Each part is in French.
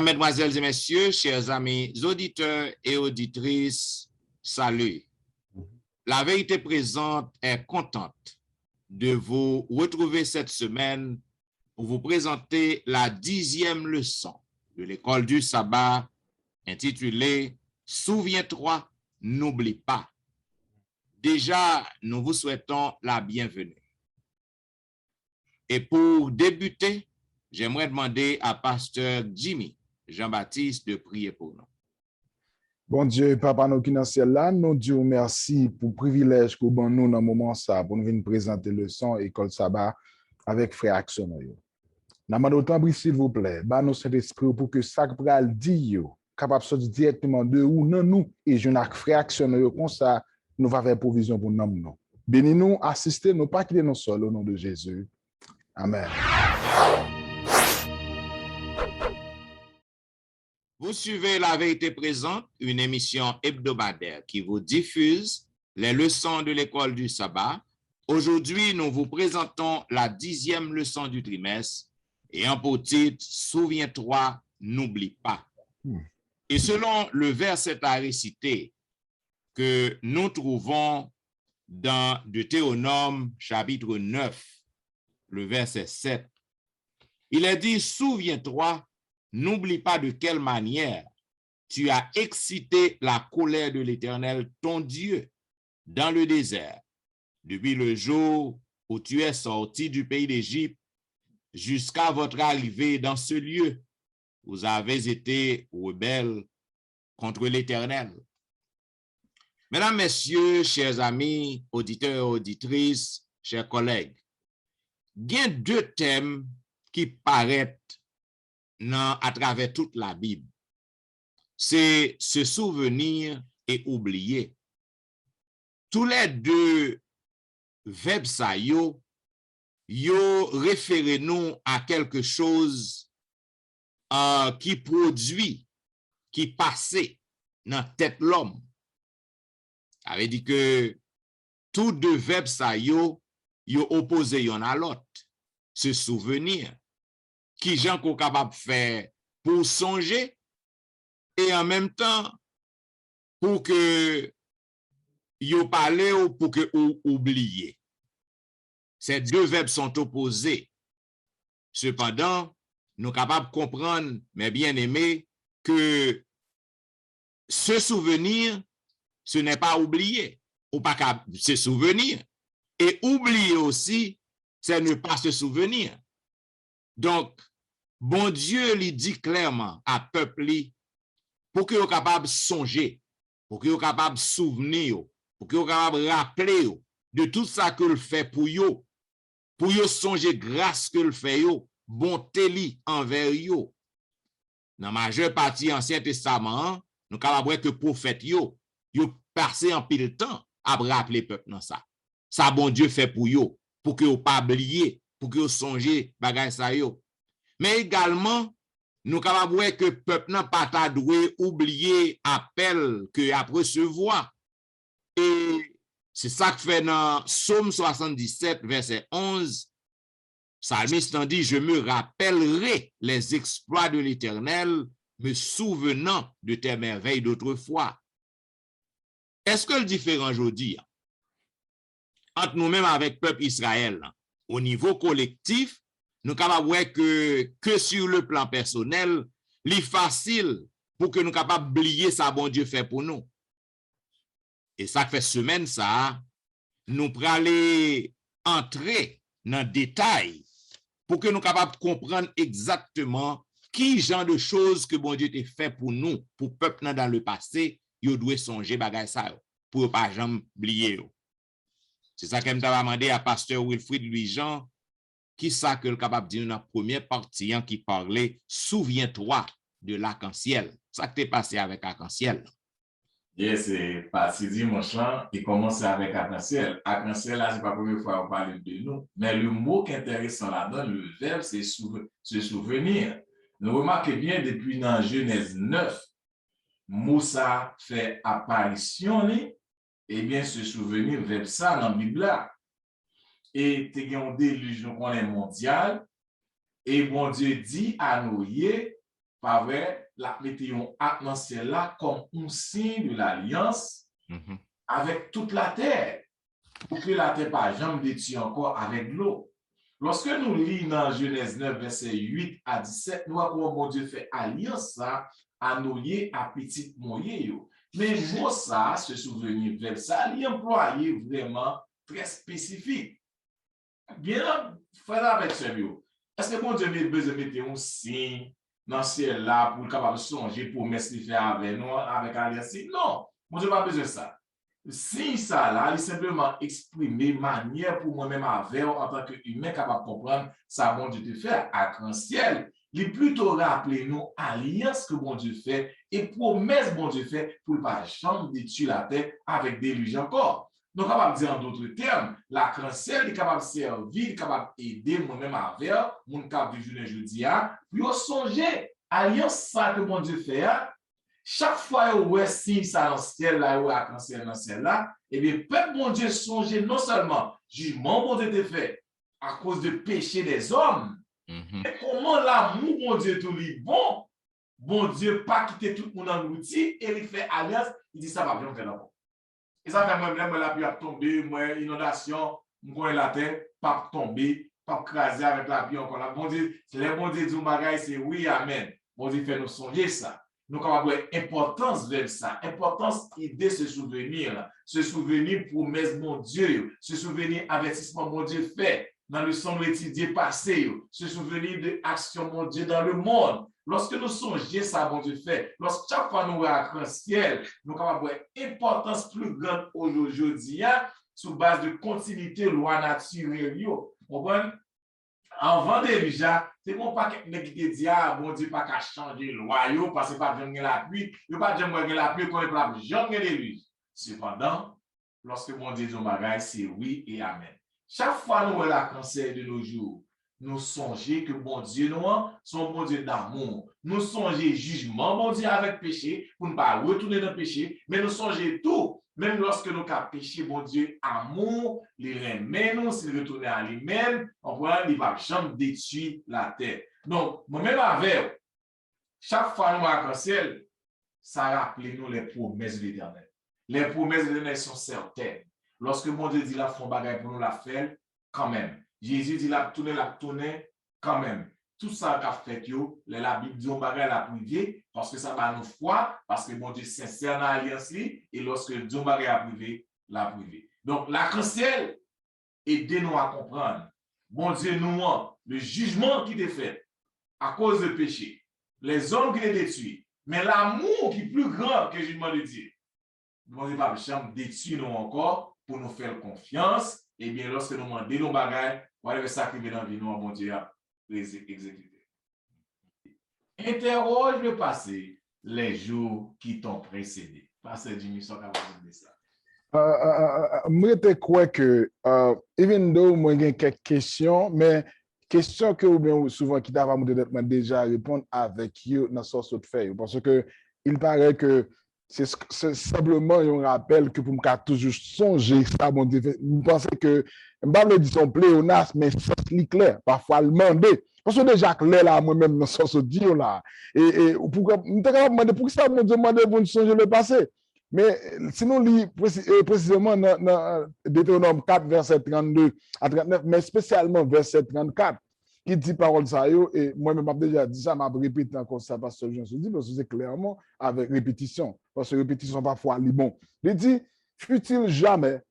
Mesdames, Mesdemoiselles et Messieurs, chers amis auditeurs et auditrices, salut. La vérité présente est contente de vous retrouver cette semaine pour vous présenter la 10e leçon de l'école du sabbat intitulée « Souviens-toi, n'oublie pas ». Déjà, nous vous souhaitons la bienvenue. Et pour débuter, j'aimerais demander à pasteur Jimmy Jean-Baptiste de prier pour nous. Bon Dieu, Papa nous qui dans le ciel là, nous Dieu merci pour le privilège que bon nous dans le moment ça, pour nous venir présenter le son école sabbat avec frère Action. Nous demandons autant s'il vous plaît, bah nous Saint-Esprit pour que ça pral dit capable de sortir directement de où nous et je n'ai frère Action comme ça nous va faire provision pour nous. Bénis-nous, assistez-nous, pas quitter nous seuls au nom de Jésus. Amen. Vous suivez La Vérité Présente, une émission hebdomadaire qui vous diffuse les leçons de l'école du sabbat. Aujourd'hui, nous vous présentons la 10e leçon du trimestre ayant pour titre « Souviens-toi, n'oublie pas ». Et selon le verset à réciter que nous trouvons dans Deutéronome chapitre 9, le verset 7, il est dit « Souviens-toi, n'oublie pas de quelle manière tu as excité la colère de l'Éternel, ton Dieu, dans le désert, depuis le jour où tu es sorti du pays d'Égypte jusqu'à votre arrivée dans ce lieu. Vous avez été rebelles contre l'Éternel. » Mesdames, Messieurs, chers amis, auditeurs et auditrices, chers collègues, il y a deux thèmes qui paraissent à travers toute la Bible. C'est se souvenir et oublier. Tous les deux verbes ça yo réfèrent nous à quelque chose qui produit, qui passe dans la tête de l'homme. Ça veut dire que tous deux verbes ça yo opposés y'en à l'autre. Se souvenir. Qui gens qu'on capable de faire pour songer et en même temps pour que yo parle ou pour que ou oublier. Ces deux verbes sont opposés. Cependant, nous sommes capables de comprendre, mes bien-aimés, que se souvenir, ce n'est pas oublier. Ou pas qu'à se souvenir. Et oublier aussi, c'est ne pas se souvenir. Donc, bon Dieu lui dit clairement à peuple pour que vous capable de songer, pour que vous capable de souvenir, pour que vous capable de rappeler de tout ça que le fait pour vous songer grâce que le fait bonté li envers vous. Dans la majeure partie Ancien Testament, nous capable voir que prophète yo passé en pile temps à rappeler peuple dans ça. Ça bon Dieu fait pour vous, pour que vous pas oublier, pour que vous songez bagay ça yo. Mais également, nous capables de voir que le peuple n'a pas doué oublier appel que à recevoir. Et c'est ça que fait dans Psaume 77, verset 11. Psalmiste dit, je me rappellerai les exploits de l'Éternel, me souvenant de tes merveilles d'autrefois. Est-ce que le différent aujourd'hui, entre nous-mêmes avec le peuple Israël, au niveau collectif, nous sommes capables de voir que sur le plan personnel, il est facile pour que nous soyons capables d'oublier ça bon Dieu fait pour nous. Et ça fait semaine ça, nous pourrons aller entrer dans le détail pour que nous soyons capables de comprendre exactement qui genre de choses que bon Dieu a fait pour nous, pour le peuple dans le passé, nous devons songer bagay ça pour ne pas jamais oublier. C'est ça que je m'avais demandé à pasteur Wilfrid Louis-Jean. Qui ça que le capable de dire dans la première partie qui parlait souviens-toi de l'arc-en-ciel. Ça qui t'est passé avec arc-en-ciel. Yes, c'est parti dimanche là, qui commence avec arc-en-ciel. Arc-en-ciel là, c'est pas la première fois qu'on parle de nous, mais le mot qui est intéressant là-dedans, le verbe, c'est se souvenir. Nous remarquez bien depuis dans Genèse 9, Moussa fait apparition, et bien se souvenir verbe ça dans la Bible là. Et tu as une déluge mondiale, et bon Dieu dit à Noé, pas vrai, la mettons dans le ciel là comme un signe de l'alliance avec toute la terre, pour que la terre pas jamais détruite encore avec l'eau. Lorsque nous lisons dans Genèse 9, verset 8 à 17, nous voyons comment bon Dieu fait alliance ça à Noé, à petit moyen. Mais moi, ça, ce souvenir vers ça, il est employé vraiment très spécifique. Bien, frère avec ce bio. Est-ce que bon Dieu a besoin de mettre un signe dans ce ciel là pour capable songer pour mettre ce faire avec nous, avec alliance? Non, bon Dieu n'a pas besoin de ça. Si ça là, il simplement exprimer manière pour moi-même avec en tant qu'humain capable de comprendre ça bon Dieu te fait à grand ciel. Il est plutôt rappeler nous alliance que bon Dieu fait et promesse bon Dieu fait pour ne pas jamais détruire la terre avec déluge encore. Donc, capable de dire en d'autres termes, la grand ciel est capable de servir, est capable d'aider moi-même avec mon cap de journée jeudi pour songer alliance ça que bon Dieu fait. Chaque fois où est signe ça dans le ciel là, où est ciel dans le ciel là, et bien, peuple bon Dieu songe non seulement jugement bon Dieu te fait à cause de péché des hommes, mais comment l'amour bon Dieu tout lui bon Dieu pas quitter tout le monde en outil et il fait alliance, il dit ça va bien faire d'abord. Et ça fait moi la pluie a tombé, moi inondation, moi la terre pas tomber, pas craser avec la pluie encore là. Bon Dieu, les bon Dieu dit bagaille c'est oui amen. Bon Dieu fait nous songer ça. Nous avons importance vers ça, importance idée se souvenir promesse mon Dieu, se souvenir avertissement mon Dieu fait dans le son étudié passé, se souvenir de l'action mon Dieu dans le monde. Lorsque nous songeons ça, bon Dieu fait, lorsque chaque fois nous voyons un ciel, nous avons importance plus grande aujourd'hui, sous base de continuité loi naturelle. Avant déjà, c'est bon pas que qui te dit bon Dieu pas qu'à changer loi parce que pas jamais la pluie, il pas jamais la pluie qu'on pas jamais déluge. Cependant, lorsque mon Dieu dit bagaille, c'est oui et amen. Chaque fois nous la cancer de nos jours, nous songeons que bon Dieu nous son bon Dieu d'amour. Nous songeons jugement bon Dieu avec péché pour ne pas retourner dans le péché, mais nous songeons tout. Même lorsque nous avons péché, bon Dieu, amour, les remet nous, s'il retourne à lui-même, on voit, il va jamais détruire la terre. Donc, moi-même avec, chaque fois nous avons un ciel, ça rappelle nous les promesses de l'Éternel. Les promesses de l'Éternel sont certaines. Lorsque mon Dieu dit la font bagaille pour nous la faire, quand même. Jésus dit la tourner, quand même. Tout ça qu'a fait, la Bible dit on bagaille la privé, parce que ça va nous foi, parce que mon Dieu sincère dans l'alliance, et lorsque Dieu bagaille la privé, la privé. Donc, l'arc-en-ciel, aidez-nous à comprendre. Mon Dieu, nous, le jugement qui est fait à cause du péché, les hommes qui les détruisent, mais l'amour qui est plus grand que le jugement de Dieu. Mon Dieu, pas jamais détruire nous encore pour nous faire confiance, et bien, lorsque nous demandons nos bagailles, voilà ça qui vient dans la vie, nous, mon Dieu, exécuter. Interroge le passé, les jours qui t'ont précédé. Pasteur Jimmy, ça va vous dire ça. Moi, je crois que, even though moi, j'ai quelques questions, mais questions que bien souvent qui t'a déjà répondre avec eux dans ce sort de fait. Parce que il paraît que c'est simplement un rappel que pour me toujours songer ça, mon Dieu. Je pense que, je ne vais pas dire son pléonasme, mais c'est clair. Parfois, le demander. Parce que déjà, clair là, moi-même, dans ce dire là. Et pourquoi, je me demande pourquoi ça me demande pour nous songer le passé. Mais si nous lisons précisément dans Deutéronome 4, verset 32 à 39, mais spécialement verset 34, qui dit parole ça, et moi-même, j'ai déjà dit ça, je répète encore ça parce que je me dis, parce que c'est clairement avec répétition, parce que répétition parfois est bon. Il dit, fut-il jamais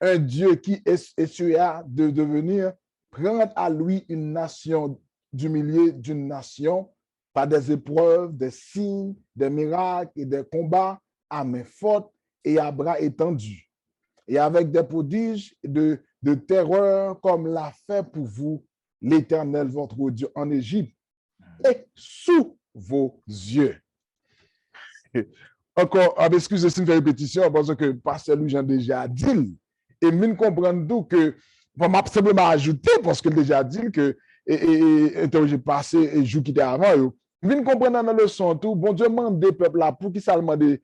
un Dieu qui essaya de devenir, prendre à lui une nation du milieu d'une nation, par des épreuves, des signes, des miracles et des combats à main forte et à bras étendus, et avec des prodiges de terreur comme l'a fait pour vous l'Éternel, votre Dieu, en Égypte, et sous vos yeux. Encore, excusez si je fais répétition, parce que Pasteur Louis Jean déjà dit, et nous comprenons que, on m'a simplement ajouté, parce que déjà dit que, j'ai passé et jour qui était avant, nous comprenons dans le leçon tout, bon Dieu demande des peuples là, pour qu'ils ça demande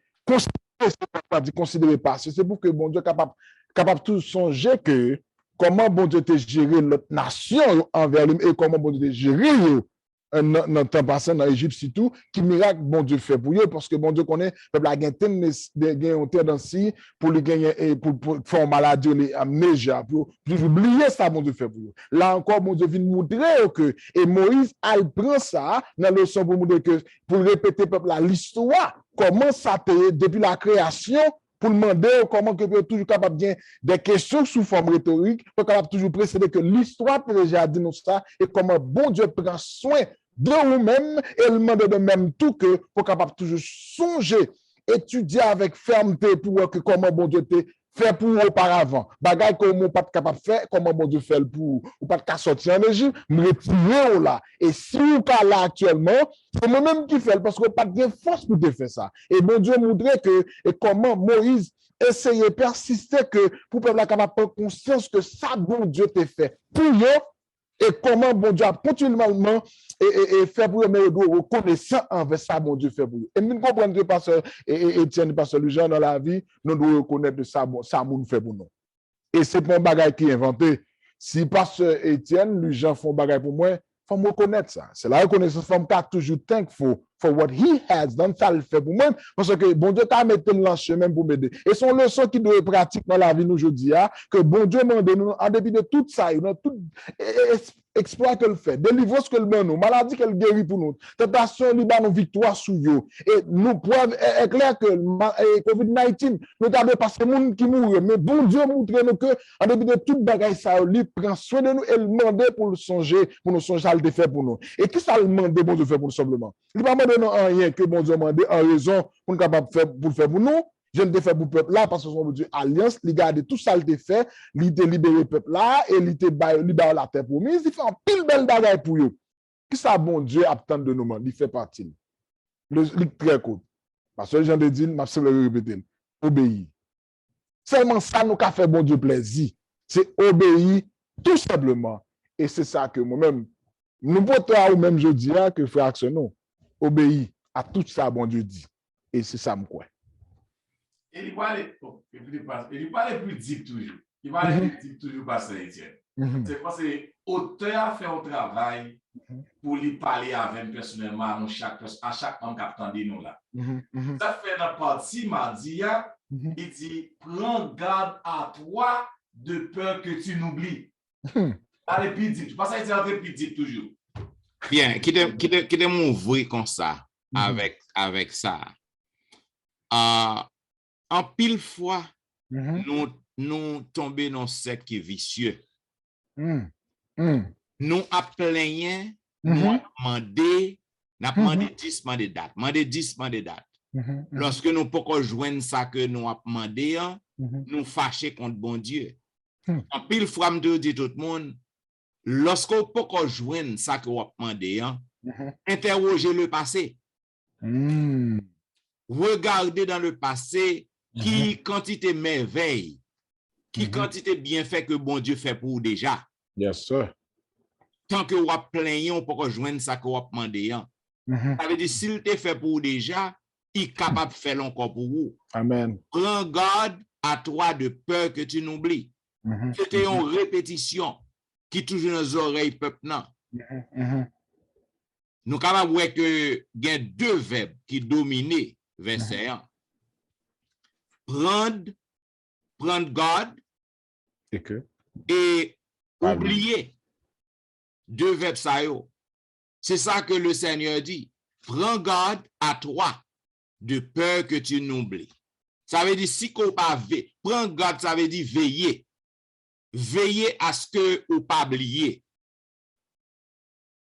considérer passé, c'est pour que bon Dieu capable tout songer que, comment bon Dieu te géré notre nation envers lui, et comment bon Dieu te géré dans le temps passé dans l'Égypte surtout, qui miracle bon Dieu fait pour eux, parce que bon Dieu connaît, le peuple a gagné une tendance pour lui gagner, pour faire maladie, amnésia, pour oublier ça, bon Dieu fait pour eux. Là encore, bon Dieu vient montrer que, et Moïse, elle prend ça dans le leçon pour montrer que, pour répéter peuple l'histoire, comment ça paye depuis la création, pour demander comment que peut toujours capable de des questions sous forme rhétorique, pour capable toujours précéder que l'histoire peut déjà dire nous ça, et comment bon Dieu prend soin de vous-même, et le demande de même tout que, pour capable toujours songer, étudier avec fermeté pour voir que comment bon Dieu te fait pour auparavant. Bagay que mon pas capable de faire, comment bon Dieu fait pour ou pas de sortir en Égypte, me retirer là. Et si vous pas là actuellement, c'est moi-même qui fait parce que pas de force pour te faire ça. Et bon Dieu montrait que et comment Moïse essayait persister que pour peuple capable de prendre conscience que ça bon Dieu te fait pour eux. Et comment bon Dieu a continuellement et fait pour eux reconnaissant envers ça, bon Dieu fait pour eux. Et nous comprenons que pasteur Étienne, pasteur Jean dans la vie, nous devons reconnaître ça, ça nous fait pour nous. Et c'est pas un bagage qui est inventé. Si pasteur Étienne, les gens font bagage pour moi, il faut me reconnaître ça. C'est la reconnaissance, il faut toujours thankful for what he has done, ça le fait pour moi, parce que bon Dieu t'a mis dans le chemin pour m'aider. Et son leçon qui doit être pratique dans la vie nous aujourd'hui, que bon Dieu m'a donné, en dépit de tout ça, tout exploit qu'elle fait, délivrance qu'elle donne nous, maladie qu'elle guérit pour nous, tentation, libre nos victoires sous nous. Et nous preuve est clair que COVID-19, nous avons passé le monde qui mourrait, mais bon Dieu montre nous que, en dépit de toute bagaille, ça, il prend soin de nous et le demande pour le songer, pour nous songer à le faire pour nous. Et qui ça le demande, bon Dieu fait pour nous simplement? Il ne va pas demander rien que bon Dieu demande en raison pour nous capable faire pour le faire pour nous. Je ne te fais pour le peuple là parce que son Dieu alliance, il garde tout ça, il te fait, il te libéré le peuple là et il te libère la terre promise. Il fait un pile belle bagaille pour eux. Qui ça, bon Dieu, attend de nous, il fait partie. Le très court. Parce que les gens te disent, je vais répéter, obéir. Seulement ça nous a fait bon Dieu plaisir. C'est obéir tout simplement. Et c'est ça que moi-même, nous votons ou même je dis que frère Axonon, obéir à tout ça, bon Dieu dit. Et c'est ça, me quoi. Il va aller plus deep toujours. Il va aller plus deep toujours, pasteur Étienne. C'est parce que l'auteur fait un travail pour lui parler avec personnellement à chaque homme qui attend nous là. Ça fait dans la partie mardi, il dit prends garde à toi de peur que tu n'oublies. Allez plus deep. Tu passes à dire plus deep toujours. Bien, qui te m'ouvrir comme ça avec ça. En pile fois, nous tombons dans ce cercle qui est vicieux. Nous appelons, nous demandons 10 date. Demander 10 date. Lorsque nous ne pouvons pas joindre ça que nous avons demandé, nous fâchons contre bon Dieu. En pile fois, je dis tout le monde, lorsque vous ne pouvez pas joindre ça que vous avez demandé, interrogez le passé. Regardez dans le passé qui quantité merveille, qui quantité bienfait que bon Dieu fait pour vous déjà. Yes, sir. Tant que vous avez plaigné, on peut joindre ça que vous avez demandé. Ça veut dire, s'il te fait pour vous déjà, il est capable de faire encore pour vous. Amen. Prends garde à toi de peur que tu n'oublies. C'était une répétition qui touche dans les oreilles peuple. Nous capables de voir que il y a deux verbes qui dominent verset 1. Prendre garde et oublier. Deux verbes ça. C'est ça que le Seigneur dit. Prends garde à toi de peur que tu n'oublies. Ça veut dire si qu'on pas prends garde, ça veut dire veiller. Veiller à ce que ou pas oublier.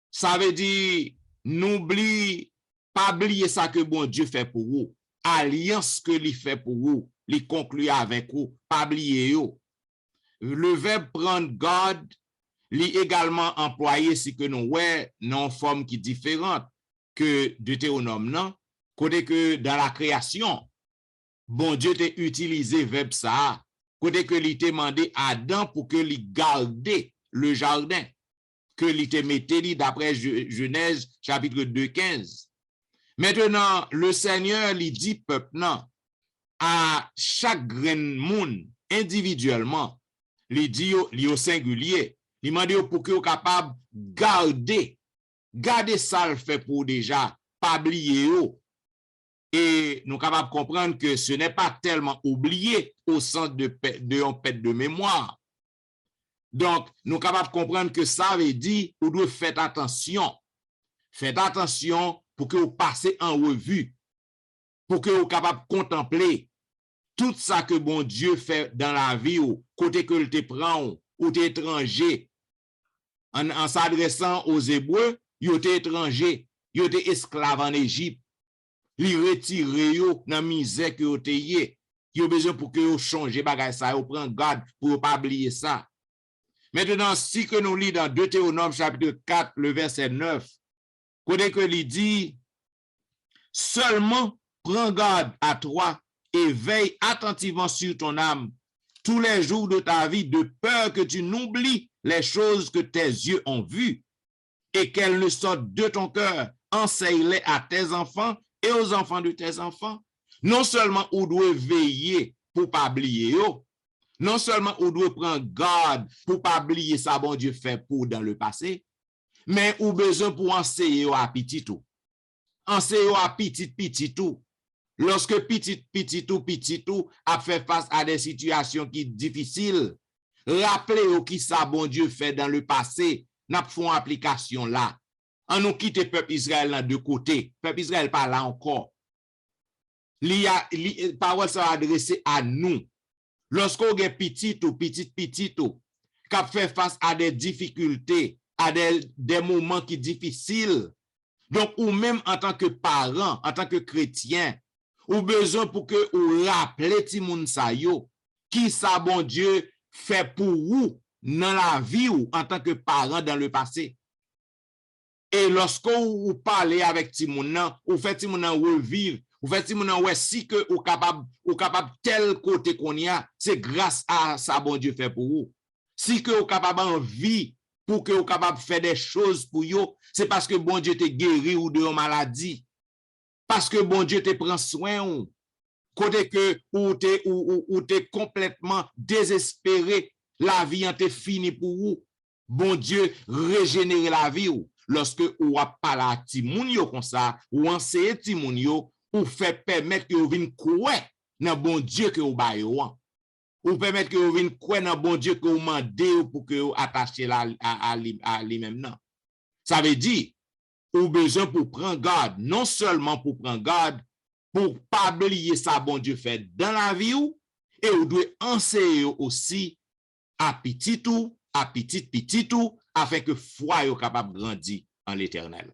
Ça veut dire n'oublie pas oublier ça que bon Dieu fait pour vous. Alliance que il fait pour vous, il conclut avec vous, pas oublier vous. Le verbe prendre garde, il également employé si que nous ouais non forme qui différente que Deutéronome non, côté que dans la création, bon Dieu t'a utilisé verbe ça, côté que il t'a demandé à Adam pour que il garde le jardin, que il t'a metté d'après Genèse chapitre 2:15. Maintenant, le Seigneur lui dit peuple non, à chaque grain monde individuellement, il dit au singulier, il m'a dit pour que vous capable garder Gardez ça le fait pour déjà, pas oublier yo. Et nous sommes capables de comprendre que ce n'est pas tellement oublié au sens de perte de mémoire. Donc, nous sommes capables de comprendre que ça veut dire que vous devez faire attention. Faites attention pour que vous passez en revue, pour que vous soyez capable de contempler tout ça que bon Dieu fait dans la vie, ou côté que te prend, ou t'es étranger. En s'adressant aux Hébreux, ils étaient étrangers, ils étaient esclaves en Égypte. Li retire yo dans misère que yo te yé. Yo besoin pour que yo change bagay ça, yo prend garde pour pas oublier ça. Maintenant, si que nous lisons dans Deutéronome chapitre 4, le verset 9, côté que il dit, seulement prends garde à toi et veille attentivement sur ton âme tous les jours de ta vie, de peur que tu n'oublies les choses que tes yeux ont vues et qu'elles ne sortent de ton cœur. Enseigne-les à tes enfants et aux enfants de tes enfants. Non seulement vous devez veiller pour ne pas oublier, non seulement vous devez prendre garde pour ne pas oublier ça bon Dieu fait pour dans le passé, mais vous avez besoin pour enseigner à petit tout. Enseigner à petit tout. Lorsque petit tout a fait face à des situations qui sont difficiles, rappelez-vous qui ça bon Dieu fait dans le passé, n'a fait une application là. On nous quitte le peuple Israël de côté. Le peuple Israël pas là encore. Parole ça adressée à nous. Lorsqu'on est petit tout, qui fait face à des difficultés, à des moments qui sont difficiles. Donc, ou même en tant que parent, en tant que chrétien, ou besoin pour que vous rappelez ti moun sa yo, qui ça bon Dieu fait pour vous dans la vie ou en tant que parent dans le passé. Et lorsque vous parlez avec Timounan, vous faites Timounan revivre, vous faites Timounan ouais si que vous capable tel côté qu'on y a, c'est grâce à ça bon Dieu fait pour vous. Si que vous capable en vie pour que vous capable faire des choses pour vous, c'est parce que bon Dieu te guéri ou de maladie. Parce que bon Dieu te prend soin ou côté que ou t'es complètement désespéré, la vie en te fini pour vous. Bon Dieu régénérer la vie ou. Lorsque ou a parlé à Timoun yo comme ça, ou enseigner Timoun yo, ou fait permettre que vous vin croire dans bon Dieu que vous baillez ou permettre que vous vin croire dans bon Dieu que vous mandez pour que vous attachez à lui-même non. Ça veut dire ou besoin pour prendre garde, non seulement pour prendre garde, pour pas oublier ça bon Dieu fait dans la vie ou, et vous devez enseigner aussi à petit tout, afin que foi soit capable de grandir en l'Éternel.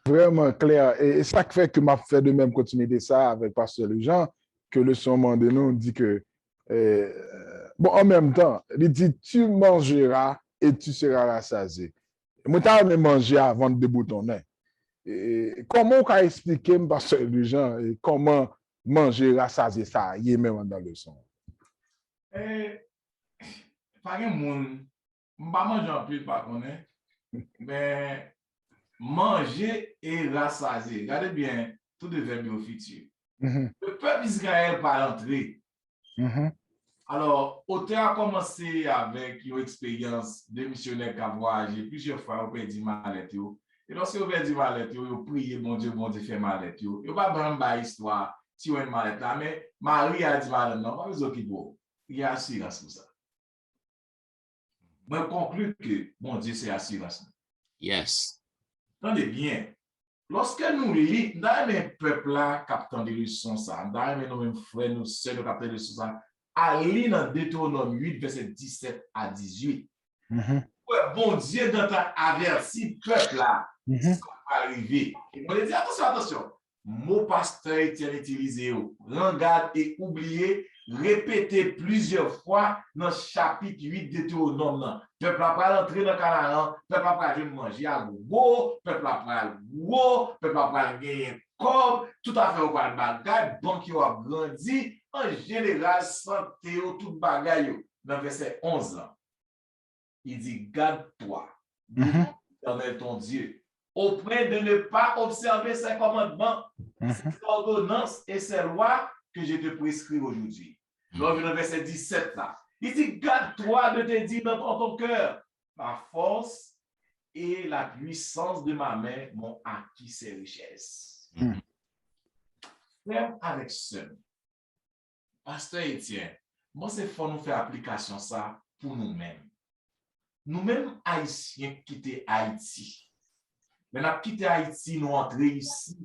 Vraiment clair. Et ça fait que m'a fait de même continuer ça avec Pasteur Jean, que le sermon de nous dit que, bon, en même temps, il dit, tu mangeras et tu seras rassasié. Moi, tu as mangé avant de déboutonner. Comment on peut expliquer, Pasteur Jean, comment manger rassasié ça, y est même dans le son? Par exemple, je ne pas manger en plus, par contre, mais manger et rassasier. Regardez bien, tout de verbe au futur. Le peuple d'Israël va entrer. Alors, auteur a commencé avec une expérience de missionnaire qui a voyagé plusieurs fois au pays du Malet. Et lorsque vous avez dit Malet, vous priez, bon Dieu, fait Malet. Vous n'avez pas besoin histoire, si vous avez Malet là, mais Marie a dit Malet, non, pas besoin qu'il faut. Il y a assurance pour ça. Je conclue que mon Dieu, c'est assurance. Yes. Attendez bien. Lorsque nous lisons, dans les peuples là, captant des leçons, ça, dans les nos frères, nos sœurs, nous captons des leçons, ça, à lire dans Deutéronome 8, verset 17 à 18. Bon Dieu, dans ta averti peuple là, ce qui va arriver. Et on dit, attention. Mot pasteur est utilisé, regarde et oublier, répéter plusieurs fois dans le chapitre 8 de Deutéronome. Peuple après l'entrée dans Canaan, peuple après manger à gros, peuple après gros, peuple après gagner comme, tout à fait au bagage, donc il a grandi, en général, santé, tout bagage. Dans verset 11, il dit, garde-toi, dans ton Dieu, auprès de ne pas observer ses commandements, ses ordonnances et ses lois que je te prescris aujourd'hui. Dans le verset 17 là, il dit, garde-toi de te dire dans ton cœur, ma force et la puissance de ma main m'ont acquis ces richesses. Frère avec sœur, Pasteur Etienne, moi c'est faut nous faire application ça pour nous-mêmes. Nous-mêmes Haïtiens quitter Haïti. Mais nous quitté Haïti, nous entrons ici.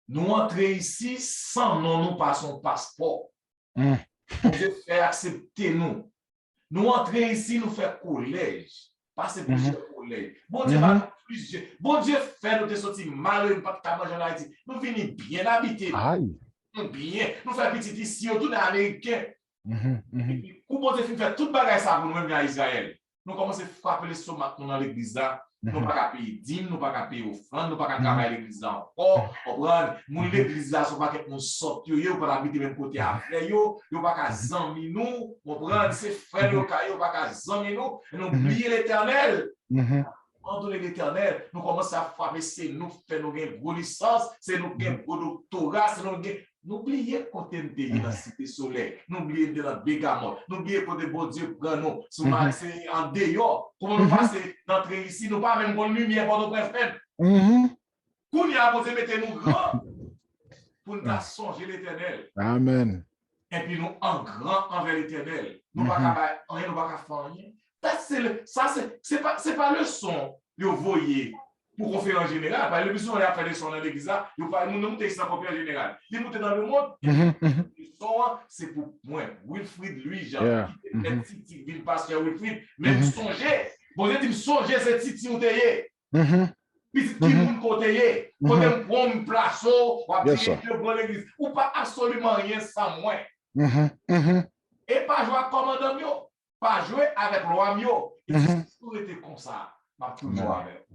Nous entrons ici sans nous passons passeport. Nous devons faire accepter nous. Nous entrons ici, nous faisons collège. Passer plusieurs collèges. Bon Dieu, bon Dieu fait nous de sortir mal, pas de manger en Haïti. Nous venons bien habiter. Nous bien. Nous faisons petit ici, autour des Américains. Et puis, bon Dieu fait tout bagage ça pour nous-mêmes à Israël. Nous commençons à frapper les stomacs dans l'église là. Nous pas payer dîme, nous pas payer offrande, nous pas travailler l'église là encore. Comprendre, nous l'église là sont pas que nous sortir yo pour habiter même côté après yo pas zanmi nous, comprendre, c'est frère yo pas zanmi nous, et nous oublier l'Éternel. Entendre l'Éternel, nous commençons à frapper, c'est nous faire nous gain gros licence, c'est nous gain gros doctorat, c'est nous gain. N'oubliez côté de la cité soleil, n'oubliez de la Bégamot, n'oubliez côté bon Dieu prend nous, c'est en dehors. Comment nous passer d'entrer ici, nous pas même bonne lumière pour nous prendre. Qu'on y a posé mettre nous grand pour nous songer l'Éternel. Amen. Et puis nous en grand envers l'Éternel. Nous pas rien, nous pas faire rien. Ça c'est pas le son que vous voyez. Pour qu'on fait en général, parce que le plus souvent, on a fait des sons dans l'église, nous nous mettons ça en général. Les montées dans le monde, le son, c'est pour moi. Wilfrid, lui, Jean, qui est le pasteur Wilfrid, même songer. Bon, je dis, songer, c'est Titi ou Teye. Puis, qui vous côté, côté me place, ou à l'église, ou pas absolument rien sans moi. Et pas jouer à commandant, pas jouer avec le roi mio. Et si tout était comme ça, m'a toujours avec.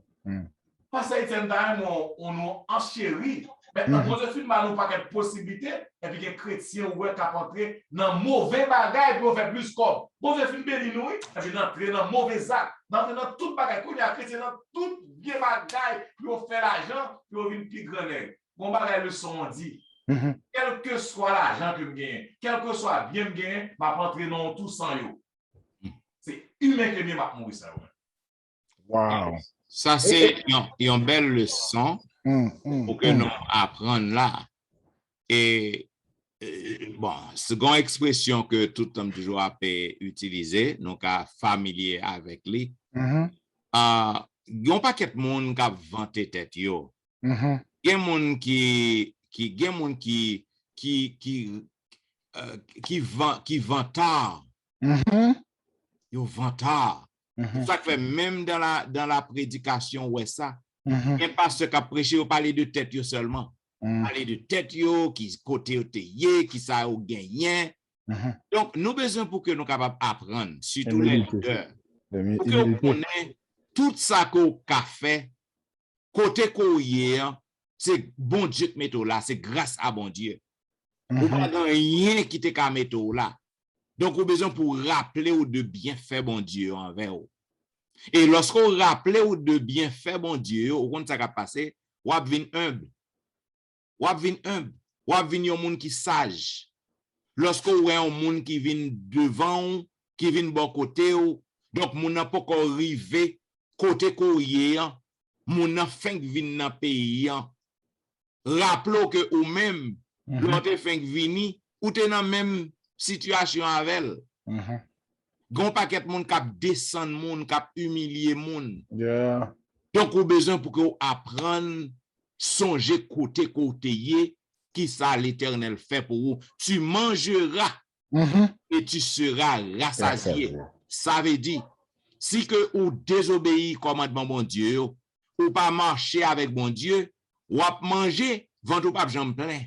Parce que on nous enchérit. Maintenant, Joséphine m'a nous pas de possibilité, et puis les chrétiens ou qui entrer dans mauvais bagages pour faire plus comme. Joséphine béni nous, et puis entrer dans mauvais actes, dans tout bagage, il y a chrétien dans tout bien bagages pour faire l'argent, pour venir plus grand. Bon bagage le son dit. Quel que soit l'argent que je gagne, quel que soit bien que je gagne, je vais rentrer dans tout sans yo. C'est humain que je vais mourir ça. Wow. Ça, c'est une belle leçon pour que nous apprenions là. Et bon, seconde expression que tout homme toujours a utilisé, donc familier avec lui. Il y a un paquet de monde qui a vanté tête yo. Il y a un monde qui vantard. Yo vantard. C'est ça que fait même dans la prédication, ouais, ça. Et parce que prêcher, on parle de tête yo seulement. Parler de tête yo, qui côté yo teye, qui ça yo gagné. Donc, nous besoin pour que nous capables d'apprendre, surtout les leaders, pour que nous connaissons tout ça qu'on a fait, côté qu'on y est, c'est bon Dieu qui met là, c'est grâce à bon Dieu. Ou pas rien qui te ka mettre là. Donc, on a besoin pour rappeler ou de bien faire bon Dieu envers vous. Et lorsqu'on rappelle ou de bien faire bon Dieu, au compte ça va passer, ou à venir humble. Ou à venir humble. Ou à venir un monde qui sage. Lorsqu'on voit un monde qui vient devant, qui vient de bon côté, donc moun n'a pas encore arrivé côté courrier, moun n'a fin que vient dans pays. Rappelons que ou même, l'autre fin que vini, ou t'es dans même situation avec elle. Gon paquet de monde qui descend monde, qui humilier monde. Donc ou besoin pour que vous apprendre songer côté qui ça l'Éternel fait pour vous. Tu mangeras et tu seras rassasié. Ça veut dire si que ou désobéis commandement bon Dieu, ou pas marcher avec bon Dieu, ou à manger, ventre ou pas jambe plein.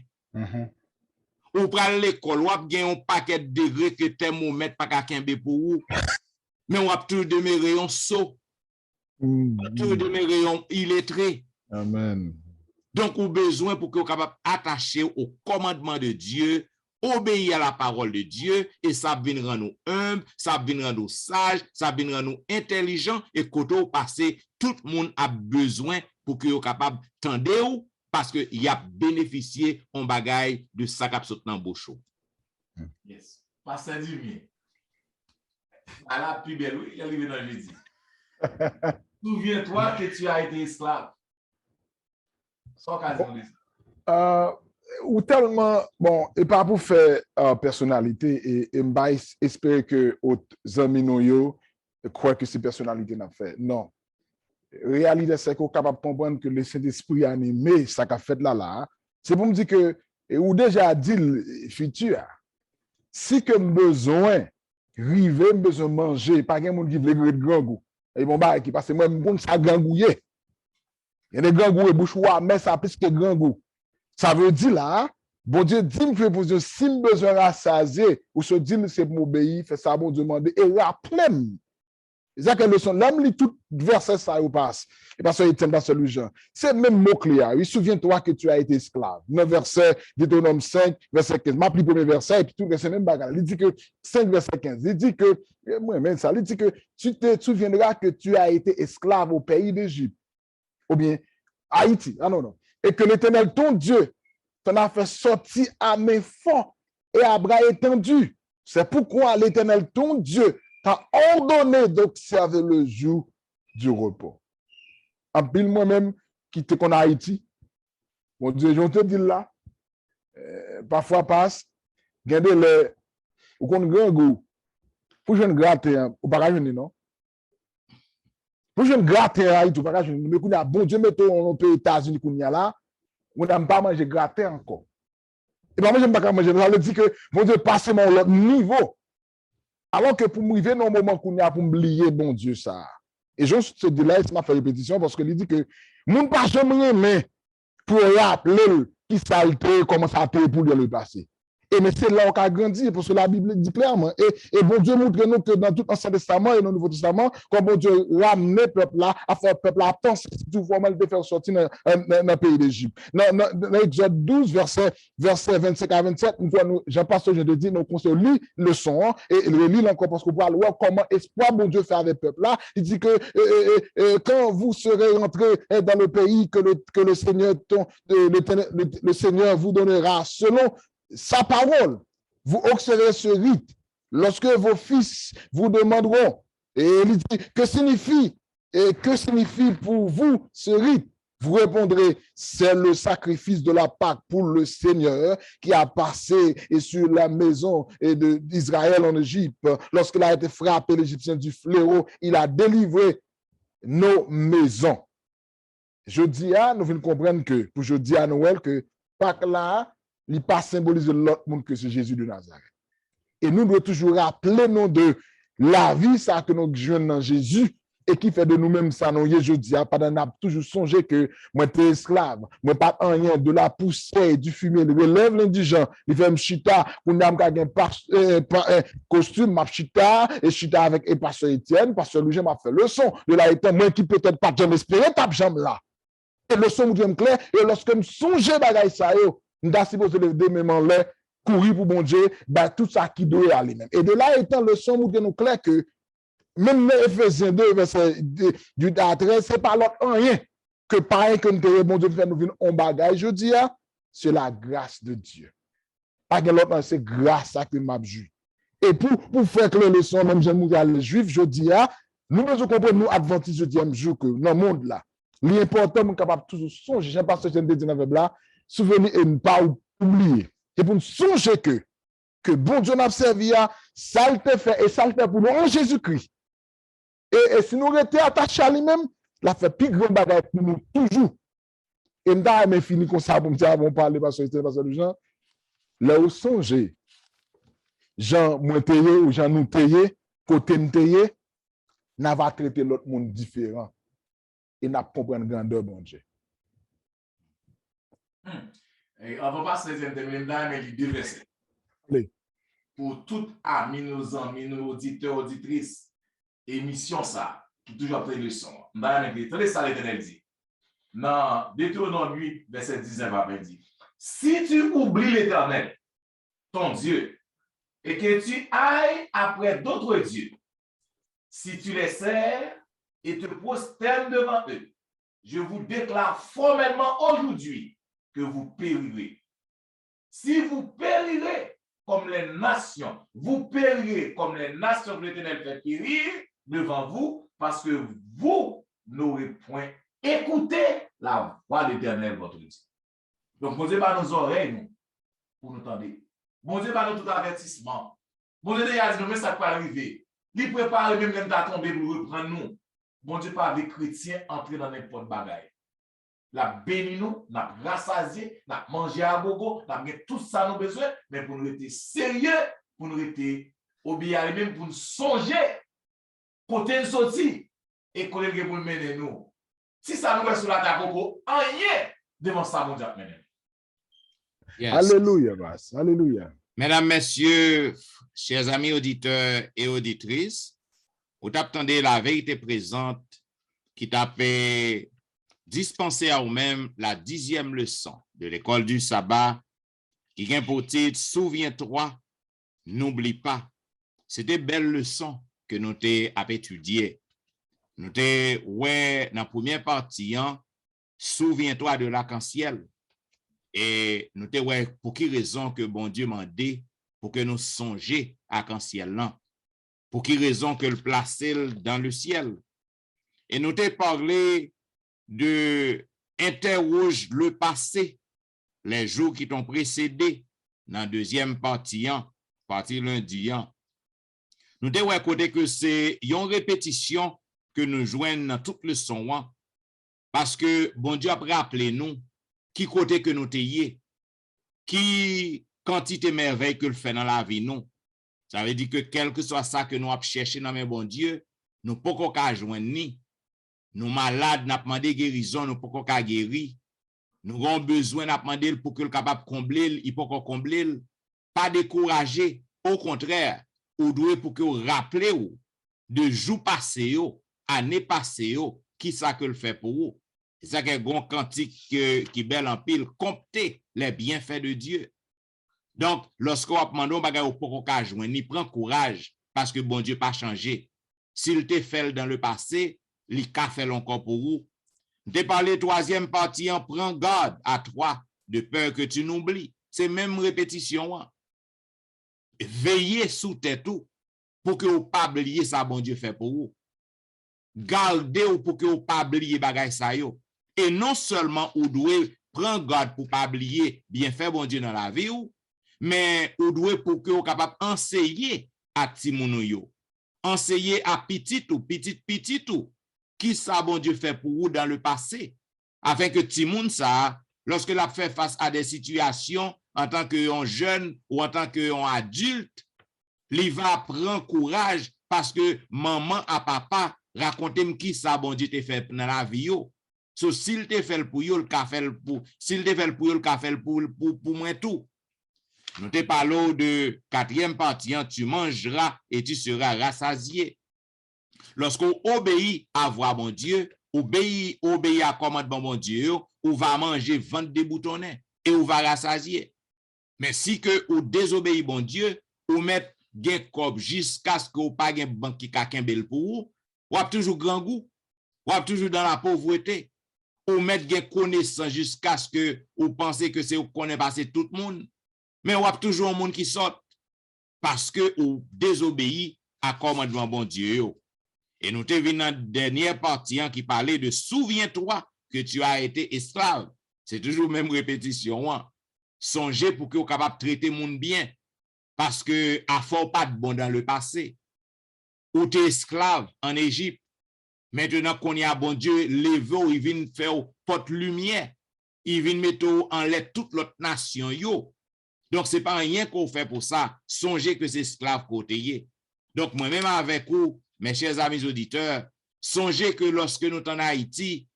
Ou pral l'école, ou ap gen un paquet de degrés que thermomètre pas ka kembe pour vous. Mais on a toujours demeurer un sot. Toujours demeurer un illettré. Amen. Donc, ou besoin pour que vous capable attacher au commandement de Dieu, obéir à la parole de Dieu, et ça vient rendre nous humbles, ça vient rendre nous sages, ça vient rendre nous intelligents, et quand vous passez, tout le monde a besoin pour que vous capable tendre parce qu'il y a bénéficié en bagaille de ça qui a sauté dans le bouchon. Yes. Pasteur Dimier, À la plus belle, oui, il est arrivé dans jeudi. Souviens-toi que tu as été esclave. Sans occasion de ça. Ou tellement, bon, et pas pour faire personnalité, et m'ba espérer que autres amis nous yo croient que c'est personnalité n'a fait. Non. Réalité, c'est qu'on est capable de comprendre que le Saint-Esprit a animé ça qu'a fait là. C'est pour me dire que, ou déjà dit le futur, si que besoin, river, besoin manger, pas quelqu'un qui veut le grand goût. Et bon, bah, qui passe, moi, je ça grand goûter. Il y a des grands goûts et bouchoirs, mais ça plus que grand goût. Ça veut dire là, bon Dieu dit me fait position, si me besoin rassasier, ou se dit c'est pour m'obéir, fait ça, bon Dieu demande, et rappelez-moi. C'est ça que le son, l'homme lit tout verset ça ou passe. Et parce qu'il tient dans celui Jean. C'est le même mot clair. Il souviens-toi que tu as été esclave. 9 verset, Deutéronome 5, verset 15. M'appli premier verset, et puis tout, c'est même bagarre. Il dit que 5 verset 15. Il dit que, moi, même ça, il dit que tu te souviendras que tu as été esclave au pays d'Égypte. Ou bien, Haïti. Ah non, non. Et que l'Éternel, ton Dieu, t'en a fait sortir à main forte et à bras étendus. C'est pourquoi l'Éternel, ton Dieu, t'a ordonné d'observer le jour du repos. En pile moi-même, qui te connais Haïti, mon Dieu, je te dis là, parfois passe, regardez le, ou qu'on grand goût, pour je ne gratte, ou pas jeune, non? Pour je ne gratte Haïti, ou pas jeune, mais qu'on a bon Dieu, mettons, on peut États-Unis qu'on y a là, on n'a pas mangé gratter encore. Et bien, moi, je n'aime pas manger, ça veut dire que, mon Dieu, passe mon autre niveau. Alors que pour me arriver dans le moment qu'on a pour oublier, bon Dieu, ça. Et je se dis là, il m'a fait répétition parce qu'il dit que mon pas jamais aimé pour rappeler qui saleté, comment ça a été pour le passé. Et mais c'est là qu'on a grandi, parce que la Bible dit clairement. Et bon Dieu montre nous que dans tout l'Ancien Testament et dans le Nouveau Testament, quand bon Dieu ramenait le peuple là, à faire le peuple là penser tout vraiment de faire sortir dans le pays d'Égypte. Dans Exode 12, verset 25 à 27, Jean-Pasteur, je te dis, nous conseillons lit le son et le lit encore parce qu'on voit comment espoir bon Dieu fait avec le peuple là. Il dit que quand vous serez rentrés dans le pays que le Seigneur, le Seigneur vous donnera selon sa parole, vous observerez ce rite lorsque vos fils vous demanderont. Et il dit, que signifie pour vous ce rite? Vous répondrez, c'est le sacrifice de la Pâque pour le Seigneur qui a passé sur la maison d'Israël en Égypte. Lorsqu'il a été frappé l'Égyptien du fléau, il a délivré nos maisons. Je dis à, nous venons comprendre que, pour je dis à Noël que Pâque là, il n'est pas symbolisé l'autre monde que c'est Jésus de Nazareth. Et nous devons toujours rappeler nous de la vie ça que nous jouons dans Jésus et qui fait de nous-mêmes ça. Nous, je dis, pendant qu'on a toujours songé que moi, j'étais esclave, moi, pas rien de la poussière, du fumier, il relève l'indigent, il fait un chita, on a un costume, ma chita, et chita avec pasteur Étienne, pasteur Louis, m'a fait le son. De là, étant moi qui peut-être pas jamais espéré, tape jambe là. Et le son, me clair, et lorsque je songe bagaille ça, nous avons supposé lever même en l'air, courir pour bon Dieu, ben, tout ça qui doit aller même. Et de là étant le son, nous clair que même les Éphésiens 2, verset du 13, c'est pas l'autre rien que pareil que nous bon Dieu fait nous venir en bagaille. Je dis, c'est la grâce de Dieu. Pas que l'autre, c'est grâce à que m'a vu. Et pour faire que les leçons, même j'aime les juifs, je dis, nous devons comprendre, nous, adventistes, je dis, jour que dans le monde là, l'important, nous sommes capables de toujours songer, j'aime pas ce que je dis dans là, souvenir et ne pas oublier. Et pour nous songer que bon Dieu n'a servi à ça le fait et ça le fait pour nous en Jésus-Christ. Et si nous étions attachés à lui-même, il a fait plus grand bagage pour nous toujours. Et nous avons fini comme ça pour me dire, on parle parce que Jean, là où songer, Jean Monteye ou Jean Nouteye, côté Mouteye, n'a pas traité l'autre monde différent. Et n'a pas compris une grandeur, bon Dieu. Et on va passer les intermédiaires, mais il dit verset. Oui. Pour tout amis, nos amis, nos auditeurs, auditrices, émission ça, qui toujours après le son. Tenez ça, l'Éternel dit. Dans Deutéronome 8, verset 19 après dit. Si tu oublies l'Éternel, ton Dieu, et que tu ailles après d'autres dieux, si tu les sers et te prosternes devant eux, je vous déclare formellement aujourd'hui que vous périrez. Si vous périrez, comme les nations. Vous périrez comme les nations que l'Éternel fait périr devant vous, parce que vous n'aurez point écouté la voix de l'Éternel, votre Dieu. Donc, bon Dieu, par nos oreilles, nous, pour nous tendre. Bon Dieu, par nous tout avertissement. Bon Dieu, il a dit, mais ça peut arriver. Il prépare même quand tu tombé pour reprendre nous. Bon Dieu, pas avec chrétiens, entrer dans n'importe bagaille. La béni nous, n'a rassasié, n'a mangé à gogo, n'a mis tout ça nous besoin, mais pour nous être sérieux, pour nous être obéir même pour nous songer, côté nous sorti, et qu'on est pour mener nous. Si ça nous reste sur la table, rien devant ça, mon Dieu, mener. Yes. Alléluia, Bas. Alléluia. Mesdames, Messieurs, chers amis auditeurs et auditrices, vous attendez la vérité présente qui t'a fait dispenser à vous-même la 10e leçon de l'école du sabbat qui vient pour titre « Souviens-toi, n'oublie pas ». C'était belle leçon que nous t'avons étudiée. Nous t'avons, ouais, dans la première partie, souviens-toi de l'arc-en-ciel. Et nous t'avons, ouais, pour quelle raison que bon Dieu m'a dit pour que nous songions à l'arc-en-ciel là. Pour quelle raison que le placer dans le ciel. Et nous t'avons parlé de interroge le passé, les jours qui t'ont précédé, dans la deuxième partie, partie lundi. Nous devons écouter que c'est une répétition que nous joignons dans toute leçon, parce que bon Dieu a rappelé nous qui côté que nous t'ayons, qui quantité merveille que le fait dans la vie nous. Ça veut dire que quel que soit ça que nous avons cherché dans le bon Dieu, nous ne pouvons pas joindre ni. Nous malades, nous avons demandé guérison, nous ne pouvons pas guérir. Nous avons besoin de demander pour que le capable de combler, il peut pas combler. Pas décourager, au contraire, ou doit pour que vous rappelez de jours passés, années passées, qui ça que le fait pour vous. C'est ça qui est un grand cantique qui belle en pile, compter les bienfaits de Dieu. Donc, lorsqu'on va demander, on va pas joindre, ni prend courage, parce que bon Dieu pas changé. S'il te fait dans le passé, il a fait encore pour vous. De parler troisième partie, en prend garde à toi, de peur que tu n'oublies. C'est même répétition. Veillez sous tête tout, pour que vous pas oublier ça, bon Dieu fait pour vous. Gardez pour que vous pas oublier bagay ça yo. Et non seulement vous devez prendre garde pour pas oublier bien fait bon Dieu dans la vie, mais vous devez pour que vous capable enseigner à Timoun yo. Enseigner à petit tout. Qui ça bon Dieu fait pour vous dans le passé, afin que Timoun ça, lorsque l'a fait face à des situations en tant que jeune ou en tant que adulte, il va prendre courage parce que maman et papa racontez qui ça bon Dieu te fait dans la vie yo. So s'il te fait pour yo, le fait pour s'il te fait pour yo, le fait pour moi tout. Nous te parlons de quatrième partie, tu mangeras et tu seras rassasié. Lorsqu'on obéit à voix bon Dieu, obéit à commandement bon Dieu, on va manger 22 boutons et on va rassasier. Mais si que on désobéit bon Dieu, on met gain cob jusqu'à ce qu'on pas gain banque qui quelqu'un bel pour vous, ou toujours grand goût, ou toujours dans la pauvreté, ou met gain connaissance jusqu'à ce que vous pensez que c'est vous connaissez passer tout le monde, mais ou toujours un monde qui sort parce que on désobéit à commandement bon Dieu. Et nous te venons dans la dernière partie qui parlait de souviens-toi que tu as été esclave. C'est toujours même répétition. Songez pour que vous soyez capable de traiter le monde bien. Parce que à fort pas de bon dans le passé. Ou tu es esclave en Égypte. Maintenant qu'on y a bon Dieu, levé, il vient faire porte lumière. Il vient mettre en l'air toute l'autre nation. Yo. Donc, ce n'est pas rien qu'on fait pour ça. Songez que c'est esclave côté. Donc, moi-même avec vous, mes chers amis auditeurs, songez que lorsque nous sommes en Haïti,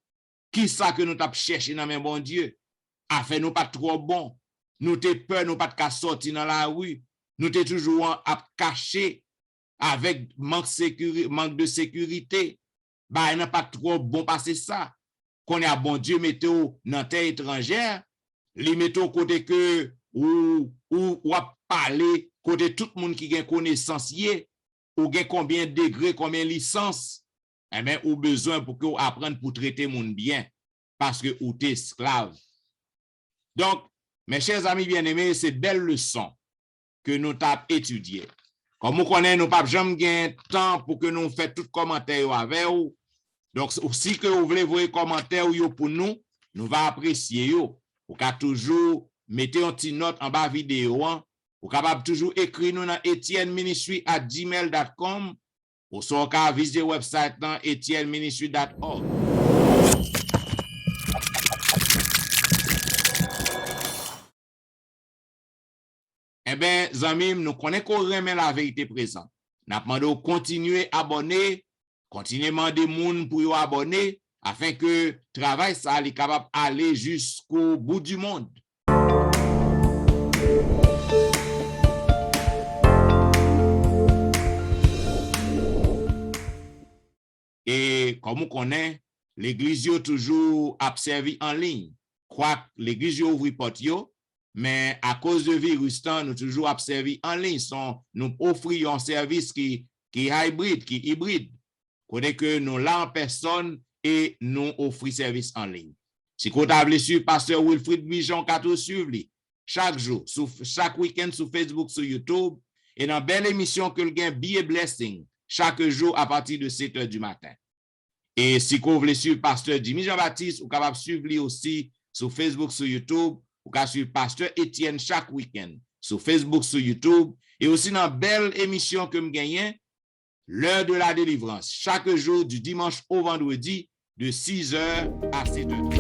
qui ça que nous avons cherché dans le bon Dieu, a fait nous pas trop bon, nous avons peur, nous pas de sortir dans la rue, nous avons toujours à cacher avec manque de sécurité, bah, il n'a pas trop bon passer ça. Qu'on a bon Dieu mettez-vous dans terre étrangère, les mettez côté que ou parler côté tout le monde qui a connaissance ou gen combien de degrés, combien de licences, eh bien, ou besoin pour que vous appreniez pour traiter le monde bien, parce que vous êtes esclave. Donc, mes chers amis bien-aimés, c'est belle leçon que nous t'avons étudié. Comme vous connaissez, nous pas jamais gain temps pour que nous fassions tout commentaire avec vous. Donc, si que vous voulez voir commentaire pour nous, nous va apprécier yo. Vous pouvez toujours mettre une petite note en bas vidéo. Vous pouvez capable toujours écrire nous dans etienneministry@gmail.com ou soit capable visiter le website dans etienneministry.org. Eh bien, amis, nous connaissons qu'on remet la vérité présente. Nous demandons de continuer à abonner, continuer à demander gens pour vous abonner, afin que le travail soit capable d'aller jusqu'au bout du monde. Et comme on connaît, l'église est toujours observée en ligne. Quoi, l'église ouvre porte yo, mais à cause de virus, nous toujours observés en ligne. Nous offrons un service qui est hybride. Connaît que nous là en personne et nous offrons service en ligne. Si vous avez suivre Pasteur Wilfrid Bijon, vous suivre chaque jour, chaque week-end sur Facebook, sur YouTube, et dans une belle émission que le gain Be a Blessing, chaque jour à partir de 7 h du matin. Et si vous voulez suivre Pasteur Jimmy Jean-Baptiste, vous pouvez suivre lui aussi sur Facebook, sur YouTube. Vous pouvez suivre Pasteur Etienne chaque week-end sur Facebook, sur YouTube. Et aussi dans une belle émission que je gagne, l'heure de la délivrance, chaque jour du dimanche au vendredi, de 6 h à 7 h.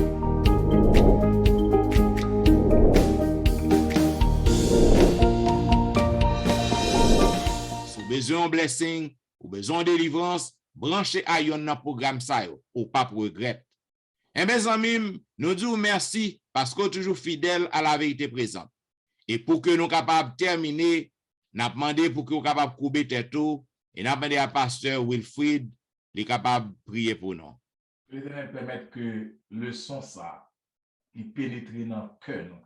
Si vous avez besoin de blessing, ou besoin de délivrance, branchez à yon dans programme ça ou pas pour regret. Et mes amis, nous disons merci parce que toujours fidèle à la vérité présente. Et pour que nous capables de terminer, nous demandé pour que nous capables de couper tête et nous demandé à pasteur Wilfrid les capable de prier pour nous. L'Éternel permettre que le son ça qui pénètre dans le cœur nous,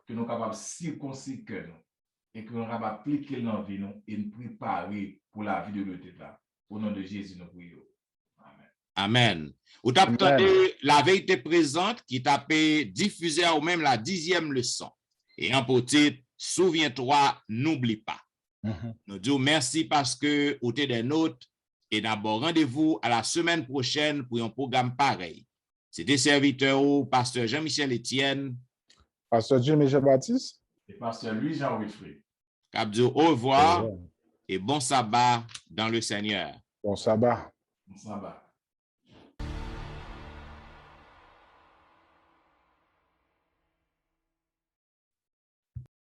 que nous capables de circoncire le cœur nous et que nous capables d'appliquer dans la vie nous et nous préparer pour la vie de l'autre là. Au nom de Jésus, nous prions. Amen. Amen. Vous avez la vérité présente qui t'a diffusé ou même la 10e leçon. Et en petit, souviens-toi, n'oublie pas. Nous disons merci parce que vous êtes des nôtres et d'abord rendez-vous à la semaine prochaine pour un programme pareil. C'était serviteur ou pasteur Jean-Michel Etienne, Pasteur Jimmy Jean-Baptiste et pasteur Louis-Jean Wilfrid. Au revoir et bon sabbat dans le Seigneur. Bon sabbat. Bon sabbat.